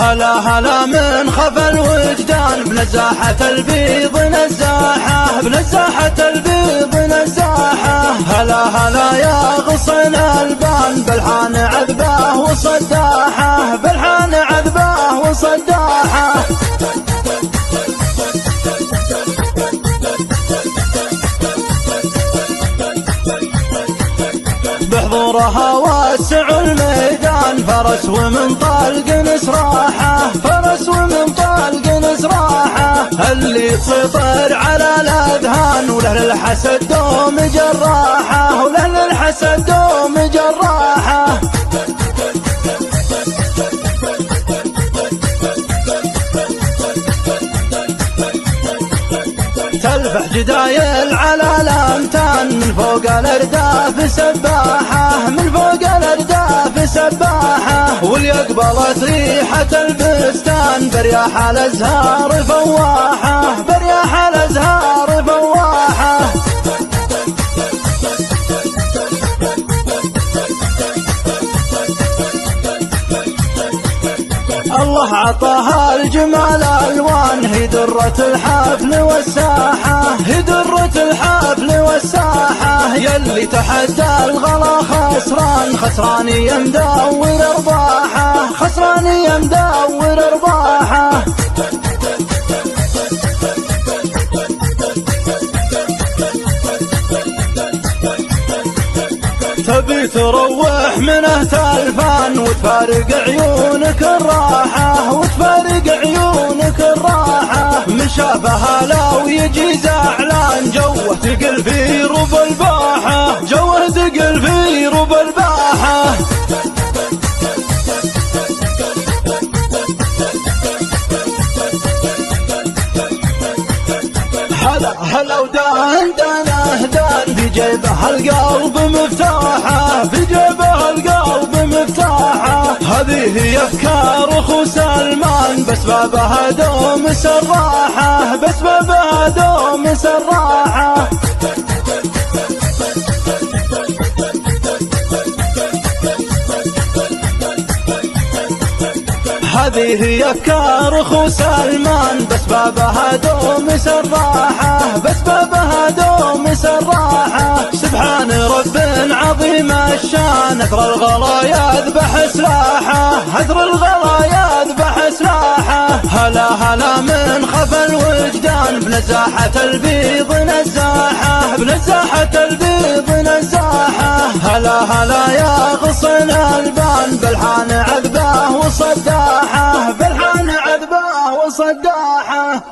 هلا هلا من خفى الوجدان بنزاحة البيض نزاحة، بنزاحة البيض نزاحة. هلا هلا يا غصن البان بالحان عذبه وصداحة، بالحان عذبه وصداحة. بحضورها واسع الميدان فرس ومن طلق نسراحه، فرس ومن طلق نسراحه. اللي تسيطر على الاذهان وله للحسد دوم جراحه، وله للحسد دوم جراحه. تلفح جدايل على الامتان من فوق الارداف سباحه، من فوق الارداف سباحه. واليقبلت ريحه البستان برياح الازهار فواحه، برياح الازهار فواحه. الله عطاها الجمال الوان، هي درة الحفل والساحة، هي درة الحفل والساحة. يلي تحدى الغلا خسران، خسران يا مدور ارباحه، خسران يا مدور ارباحه. تبي تروح منه تلفان وتفارق عيونك الراحة، وتفارق عيونك الراحة. من شافها لو يجي زعلان جوه تقل في رب الباحة، جوه تقل في رب الباحة. هلا هلا ودان دانه دان في جيبه القلب مفتاحه، في جيبه القلب مفتاحه. هذه هي افكار اخو سلمان بس بابها دوم سراحه، بس بابها دوم سراحه. هذه هي افكار اخو سلمان بس بابها دوم سراحه، بس بابها دوم سراحه. سبحان رب عظيم الشان اثر الغلا يذبح سلاحه، اثر الغلا يذبح سلاحه. هلا هلا من خفى الوجدان بنزاحة البيض نزاحه، بنزاحة البيض نزاحه. هلا هلا يا غصن البان بالحان عذبه وصداحه، بالحان عذبه وصداحه.